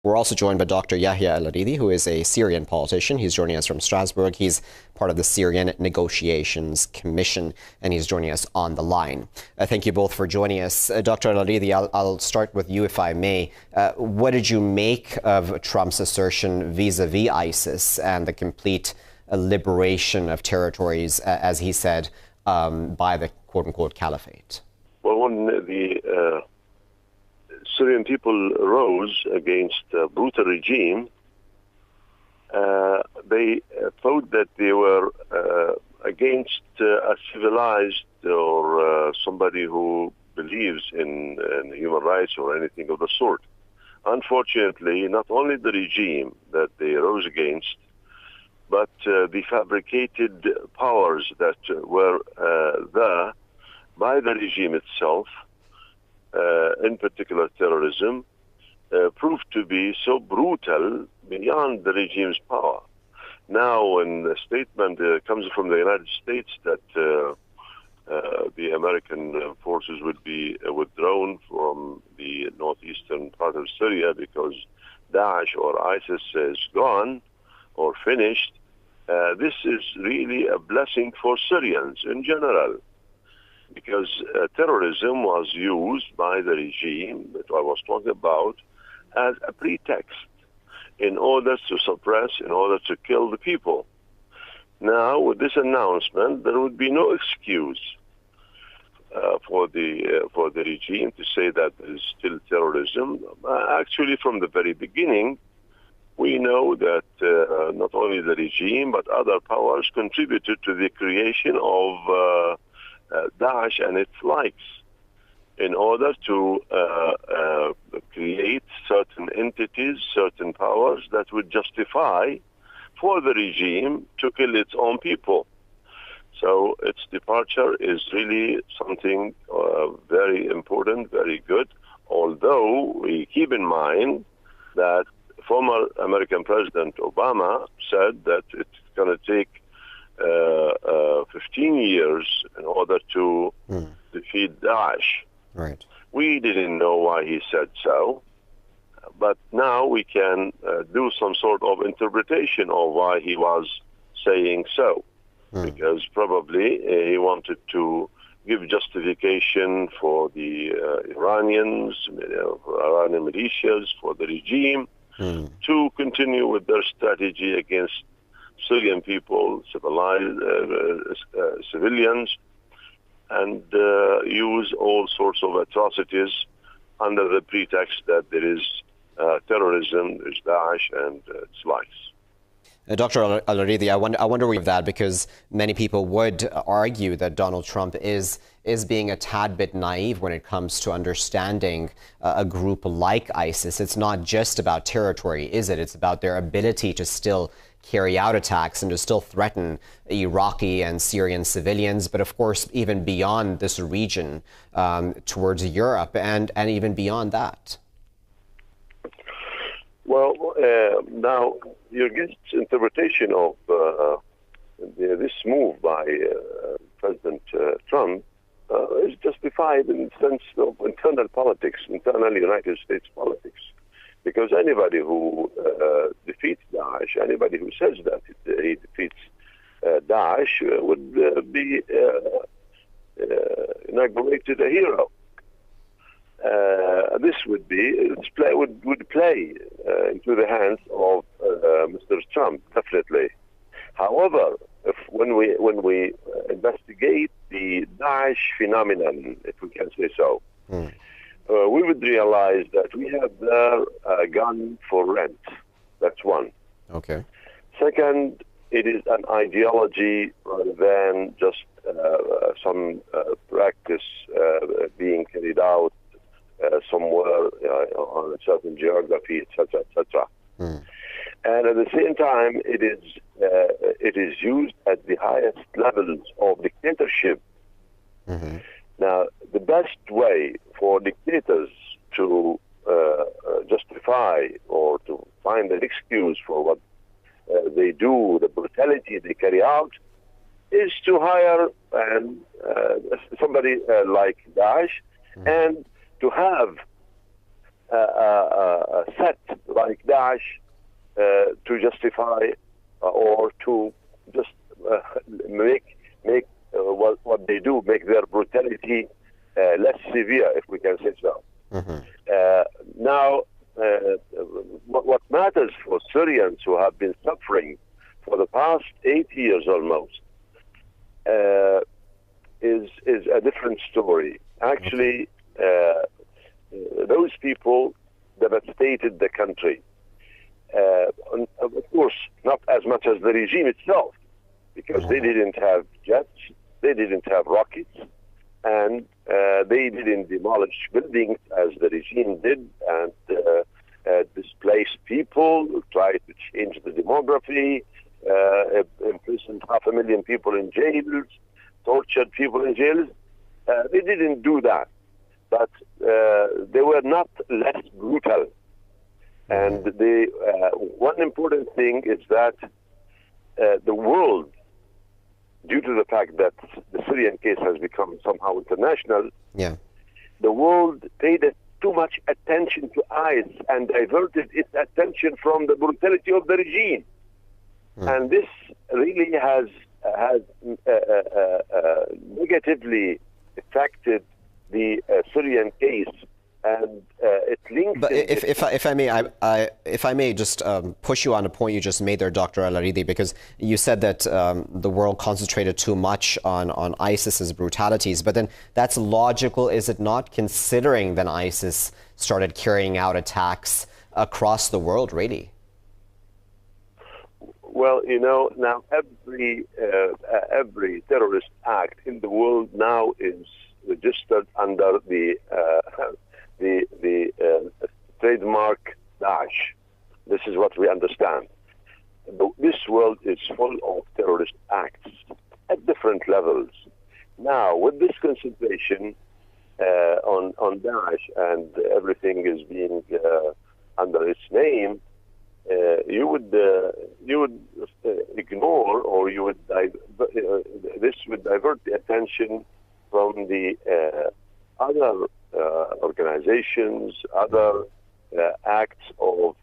We're also joined by Dr. Yahya Al-Aridi, who is a Syrian politician. He's joining us from Strasbourg. He's part of the Syrian Negotiations Commission, and he's joining us on the line. Thank you both for joining us. Dr. Al-Aridi, I'll start with you, if I may. What did you make of Trump's assertion vis-a-vis ISIS and the complete liberation of territories, as he said, by the quote-unquote caliphate? Well, when the Syrian people rose against a brutal regime, they thought that they were against a civilized or somebody who believes in human rights or anything of the sort. Unfortunately, not only the regime that they rose against, but the fabricated powers that were there by the regime itself, in particular terrorism, proved to be so brutal beyond the regime's power. Now, when the statement comes from the United States that the American forces would be withdrawn from the northeastern part of Syria because Daesh or ISIS is gone or finished, this is really a blessing for Syrians in general, because terrorism was used by the regime that I was talking about as a pretext in order to suppress, in order to kill the people. Now, with this announcement, there would be no excuse for the regime to say that there is still terrorism. Actually, from the very beginning, we know that not only the regime but other powers contributed to the creation of Daesh and its likes in order to create certain entities, certain powers that would justify for the regime to kill its own people. So its departure is really something very important, very good, although we keep in mind that former American President Obama said that it's going to take 15 years in order to defeat Daesh. Right. We didn't know why he said so, but now we can do some sort of interpretation of why he was saying so, because probably he wanted to give justification for the Iranians, for Iranian militias, for the regime, to continue with their strategy against Syrian people, civilized civilians, and use all sorts of atrocities under the pretext that there is terrorism, there's Daesh, and its likes. Dr. Al-Aridi, I wonder with that, because many people would argue that Donald Trump is being a tad bit naive when it comes to understanding a group like ISIS. It's not just about territory, is it? It's about their ability to still carry out attacks and to still threaten Iraqi and Syrian civilians, but of course even beyond this region, towards Europe and even beyond that. Well, now your guest's interpretation of this move by President Trump is justified in the sense of internal politics, internal United States politics. Because anybody who defeats Daesh, anybody who says that he defeats Daesh would be inaugurated a hero. This would play into the hands of Mr. Trump, definitely. However, when we investigate the Daesh phenomenon, if we can say so, we would realize that we have there a gun for rent. That's one. Okay. Second, it is an ideology rather than just some practice being carried out somewhere on a certain geography, etc., etc. And at the same time, it is used at the highest levels of dictatorship. Now, the best way for dictators to justify or to find an excuse for what they do, the brutality they carry out, is to hire somebody like Daesh and to have set like Daesh to justify or to just make what they do, make their brutality less severe, if we can say so. Now, what matters for Syrians who have been suffering for the past 8 years almost is a different story. Actually, those people devastated the country. Of course, not as much as the regime itself, because they didn't have jets, they didn't have rockets, and they didn't demolish buildings as the regime did, and displace people, tried to change the demography, imprisoned 500,000 people in jails, tortured people in jails. They didn't do that, but they were not less brutal. And one important thing is that the world, due to the fact that the Syrian case has become somehow international, the world paid too much attention to ICE and diverted its attention from the brutality of the regime. And this really has negatively affected the Syrian case, and it links. But if I may just push you on a point you just made there, Dr. Al-Aridi, because you said that the world concentrated too much on ISIS's brutalities, but then that's logical, is it not, considering then ISIS started carrying out attacks across the world, really? Well, you know, now every terrorist act in the world now is registered under the trademark Daesh. This is what we understand. This world is full of terrorist acts at different levels. Now, with this concentration on Daesh, and everything is being under its name, you would ignore, or you would this would divert the attention from the other organizations, other acts of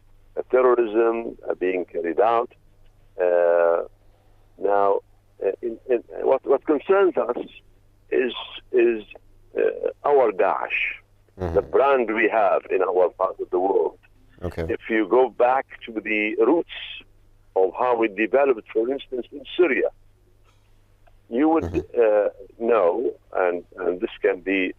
terrorism being carried out. Now, what concerns us is our Daesh, the brand we have in our part of the world. Okay. If you go back to the roots of how it developed, for instance, in Syria, you would know, and this can be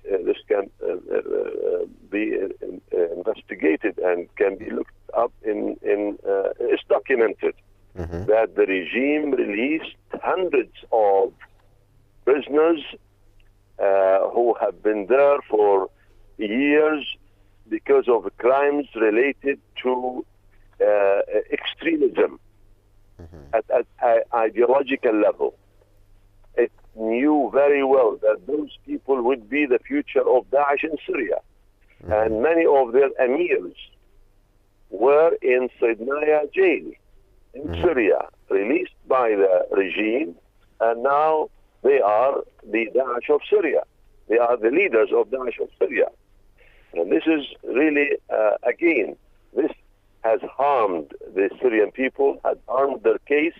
investigated and can be looked up it's documented that the regime released hundreds of prisoners who have been there for years because of crimes related to extremism at ideological level. It knew very well that those people would be the future of Daesh in Syria. And many of their emirs were in Sidnaya jail in Syria, released by the regime, and now they are the Daesh of Syria. They are the leaders of Daesh of Syria. And this is really, again, this has harmed the Syrian people, has harmed their case,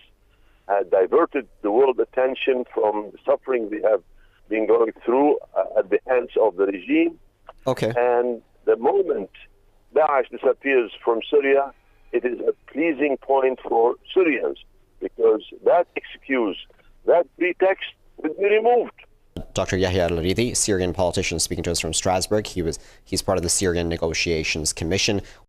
has diverted the world attention from the suffering they have been going through at the hands of the regime. Okay. And the moment Daesh disappears from Syria, it is a pleasing point for Syrians, because that excuse, that pretext would be removed. Dr. Yahya Al-Aridi, Syrian politician, speaking to us from Strasbourg. He's part of the Syrian Negotiations Commission.